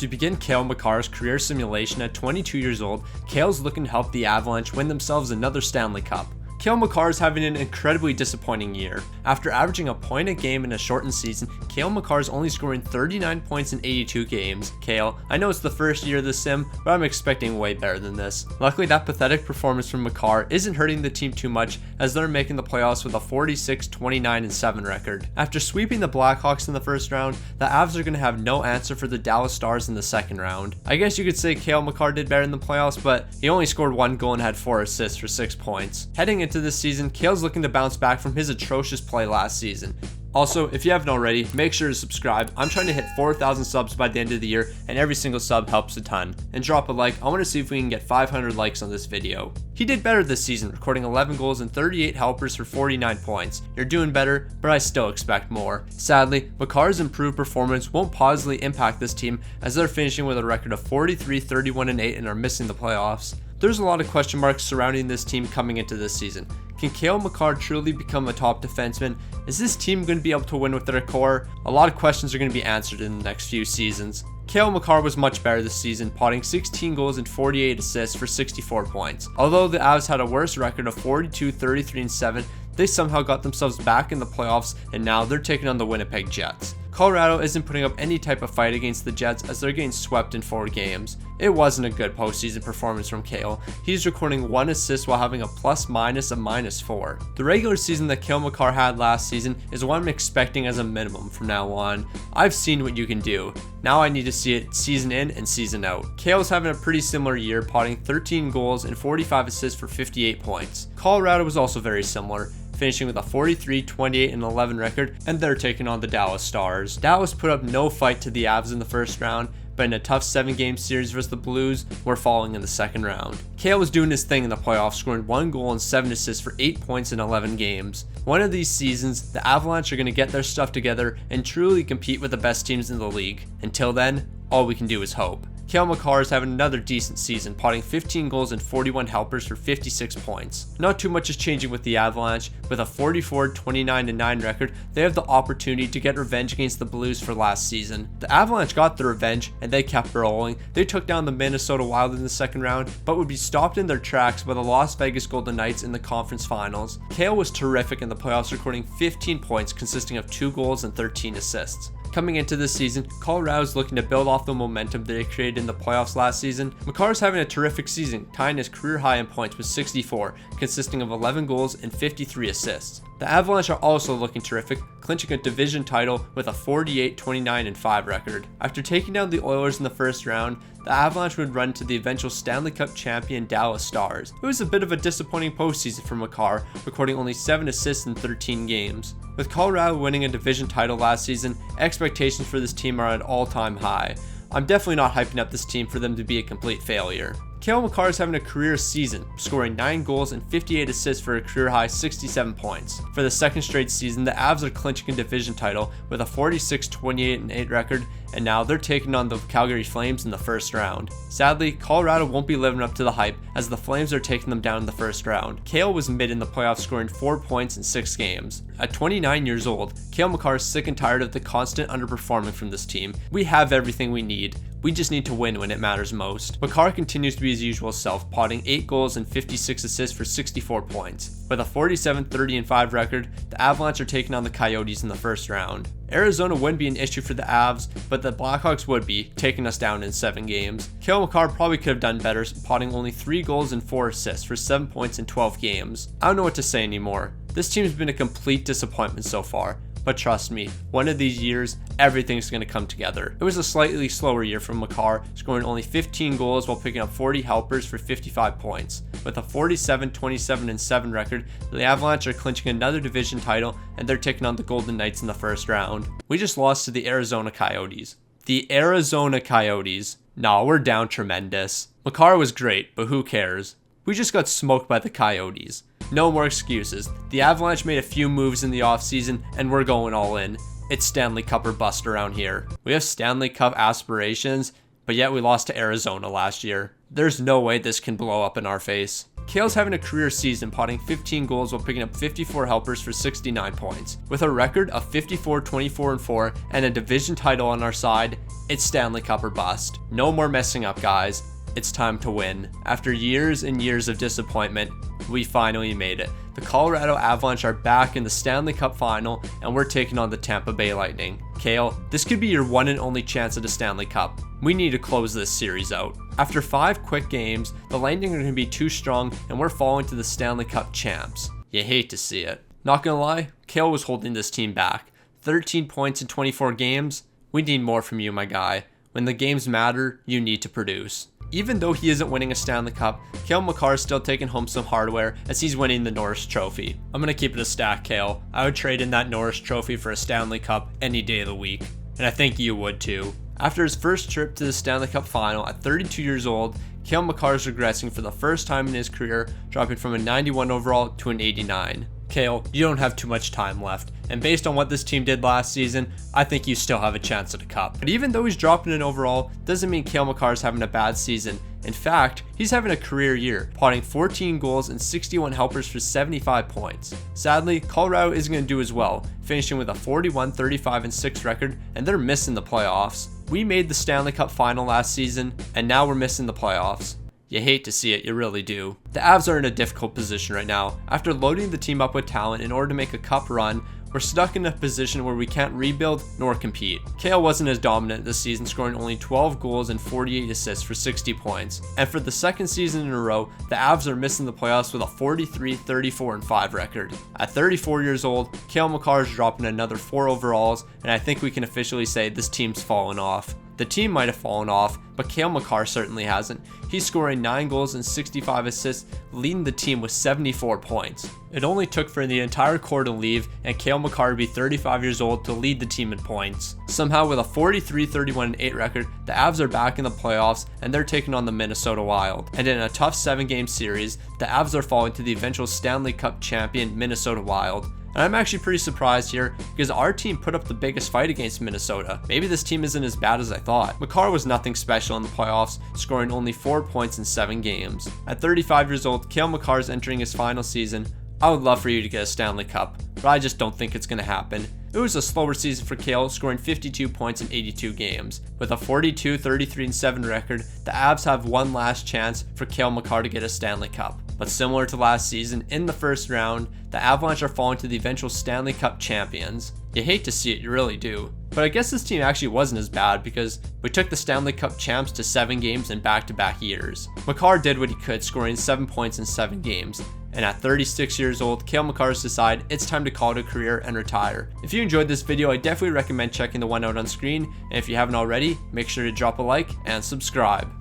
To begin Cale Makar's career simulation at 22 years old, Cale's looking to help the Avalanche win themselves another Stanley Cup. Cale Makar is having an incredibly disappointing year. After averaging a point a game in a shortened season, Cale Makar is only scoring 39 points in 82 games. Cale, I know it's the first year of the sim, but I'm expecting way better than this. Luckily, that pathetic performance from Makar isn't hurting the team too much, as they're making the playoffs with a 46-29-7 record. After sweeping the Blackhawks in the first round, the Avs are going to have no answer for the Dallas Stars in the second round. I guess you could say Cale Makar did better in the playoffs, but he only scored 1 goal and had 4 assists for 6 points. Heading into this season, Cale's looking to bounce back from his atrocious play last season. Also, if you haven't already, make sure to subscribe. I'm trying to hit 4,000 subs by the end of the year, and every single sub helps a ton. And drop a like. I want to see if we can get 500 likes on this video. He did better this season, recording 11 goals and 38 helpers for 49 points. You're doing better, but I still expect more. Sadly, Makar's improved performance won't positively impact this team, as they're finishing with a record of 43, 31, and 8 and are missing the playoffs. There's a lot of question marks surrounding this team coming into this season. Can Cale Makar truly become a top defenseman? Is this team going to be able to win with their core? A lot of questions are going to be answered in the next few seasons. Cale Makar was much better this season, potting 16 goals and 48 assists for 64 points. Although the Avs had a worse record of 42, 33, and 7, they somehow got themselves back in the playoffs, and now they're taking on the Winnipeg Jets. Colorado isn't putting up any type of fight against the Jets, as they're getting swept in 4 games. It wasn't a good postseason performance from Cale. He's recording 1 assist while having a plus-minus of -4. The regular season that Cale Makar had last season is what I'm expecting as a minimum from now on. I've seen what you can do. Now I need to see it season in and season out. Cale's having a pretty similar year, potting 13 goals and 45 assists for 58 points. Colorado was also very similar, finishing with a 43, 28, and 11 record, and they're taking on the Dallas Stars. Dallas put up no fight to the Avs in the first round, but in a tough 7-game series versus the Blues, we're falling in the second round. Cale was doing his thing in the playoffs, scoring 1 goal and 7 assists for 8 points in 11 games. One of these seasons, the Avalanche are going to get their stuff together and truly compete with the best teams in the league. Until then, all we can do is hope. Cale Makar is having another decent season, potting 15 goals and 41 helpers for 56 points. Not too much is changing with the Avalanche. With a 44, 29, and 9 record, they have the opportunity to get revenge against the Blues for last season. The Avalanche got the revenge, and they kept rolling. They took down the Minnesota Wild in the second round, but would be stopped in their tracks by the Las Vegas Golden Knights in the conference finals. Cale was terrific in the playoffs, recording 15 points consisting of 2 goals and 13 assists. Coming into this season, Colorado is looking to build off the momentum that they created in the playoffs last season. Makar is having a terrific season, tying his career high in points with 64, consisting of 11 goals and 53 assists. The Avalanche are also looking terrific, clinching a division title with a 48, 29, and 5 record. After taking down the Oilers in the first round, the Avalanche would run to the eventual Stanley Cup champion Dallas Stars. It was a bit of a disappointing postseason for Makar, recording only 7 assists in 13 games. With Colorado winning a division title last season, expectations for this team are at an all-time high. I'm definitely not hyping up this team for them to be a complete failure. Cale Makar is having a career season, scoring 9 goals and 58 assists for a career high 67 points. For the second straight season, the Avs are clinching a division title with a 46, 28, and 8 record, and now they're taking on the Calgary Flames in the first round. Sadly, Colorado won't be living up to the hype, as the Flames are taking them down in the first round. Cale was mid in the playoffs, scoring 4 points in 6 games. At 29 years old, Cale Makar is sick and tired of the constant underperforming from this team. We have everything we need. We just need to win when it matters most. Makar continues to be his usual self, potting 8 goals and 56 assists for 64 points. With a 47, 30, and 5 record, the Avalanche are taking on the Coyotes in the first round. Arizona wouldn't be an issue for the Avs, but the Blackhawks would be, taking us down in 7 games. Cale Makar probably could have done better, potting only 3 goals and 4 assists for 7 points in 12 games. I don't know what to say anymore. This team's been a complete disappointment so far. But trust me, one of these years, everything's going to come together. It was a slightly slower year from Makar, scoring only 15 goals while picking up 40 helpers for 55 points. With a 47, 27, and 7 record, the Avalanche are clinching another division title, and they're taking on the Golden Knights in the first round. We just lost to the Arizona Coyotes. The Arizona Coyotes. Nah, we're down tremendous. Makar was great, but who cares? We just got smoked by the Coyotes. No more excuses. The Avalanche made a few moves in the offseason, and we're going all in. It's Stanley Cup or bust around here. We have Stanley Cup aspirations, but yet we lost to Arizona last year. There's no way this can blow up in our face. Cale's having a career season, potting 15 goals while picking up 54 helpers for 69 points. With a record of 54, 24, and 4 and a division title on our side, It's Stanley Cup or bust. No more messing up, guys. It's time to win. After years and years of disappointment, we finally made it. The Colorado Avalanche are back in the Stanley Cup final, and we're taking on the Tampa Bay Lightning. Cale, this could be your one and only chance at a Stanley Cup. We need to close this series out. After 5 quick games, the Lightning are going to be too strong, and we're falling to the Stanley Cup champs. You hate to see it. Not gonna lie, Cale was holding this team back. 13 points in 24 games. We need more from you, my guy. When the games matter, you need to produce. Even though he isn't winning a Stanley Cup, Cale Makar is still taking home some hardware as he's winning the Norris Trophy. I'm going to keep it a stack, Cale. I would trade in that Norris Trophy for a Stanley Cup any day of the week. And I think you would too. After his first trip to the Stanley Cup final at 32 years old, Cale Makar is regressing for the first time in his career, dropping from a 91 overall to an 89. Cale, you don't have too much time left, and based on what this team did last season, I think you still have a chance at a cup. But even though he's dropping an overall, doesn't mean Cale Makar is having a bad season. In fact, he's having a career year, potting 14 goals and 61 helpers for 75 points. Sadly, Colorado isn't going to do as well, finishing with a 41-35-6 record, and they're missing the playoffs. We made the Stanley Cup final last season, and now we're missing the playoffs. You hate to see it, you really do. The Avs are in a difficult position right now. After loading the team up with talent in order to make a cup run, we're stuck in a position where we can't rebuild nor compete. Cale wasn't as dominant this season, scoring only 12 goals and 48 assists for 60 points. And for the second season in a row, the Avs are missing the playoffs with a 43-34-5 record. At 34 years old, Cale Makar is dropping another 4 overalls, and I think we can officially say this team's fallen off. The team might have fallen off, but Cale Makar certainly hasn't. He's scoring 9 goals and 65 assists, leading the team with 74 points. It only took for the entire core to leave and Cale Makar to be 35 years old to lead the team in points. Somehow with a 43-31-8 record, the Avs are back in the playoffs and they're taking on the Minnesota Wild. And in a tough 7-game series, the Avs are falling to the eventual Stanley Cup champion Minnesota Wild. And I'm actually pretty surprised here because our team put up the biggest fight against Minnesota. Maybe this team isn't as bad as I thought. Makar was nothing special in the playoffs, scoring only 4 points in 7 games. At 35 years old, Cale Makar is entering his final season. I would love for you to get a Stanley Cup, but I just don't think it's going to happen. It was a slower season for Cale, scoring 52 points in 82 games. With a 42-33-7 record, the Avs have one last chance for Cale Makar to get a Stanley Cup. But similar to last season, in the first round, the Avalanche are falling to the eventual Stanley Cup champions. You hate to see it, you really do. But I guess this team actually wasn't as bad because we took the Stanley Cup champs to 7 games in back-to-back years. Makar did what he could, scoring 7 points in 7 games. And at 36 years old, Cale Makar has decided it's time to call it a career and retire. If you enjoyed this video, I definitely recommend checking the one out on screen. And if you haven't already, make sure to drop a like and subscribe.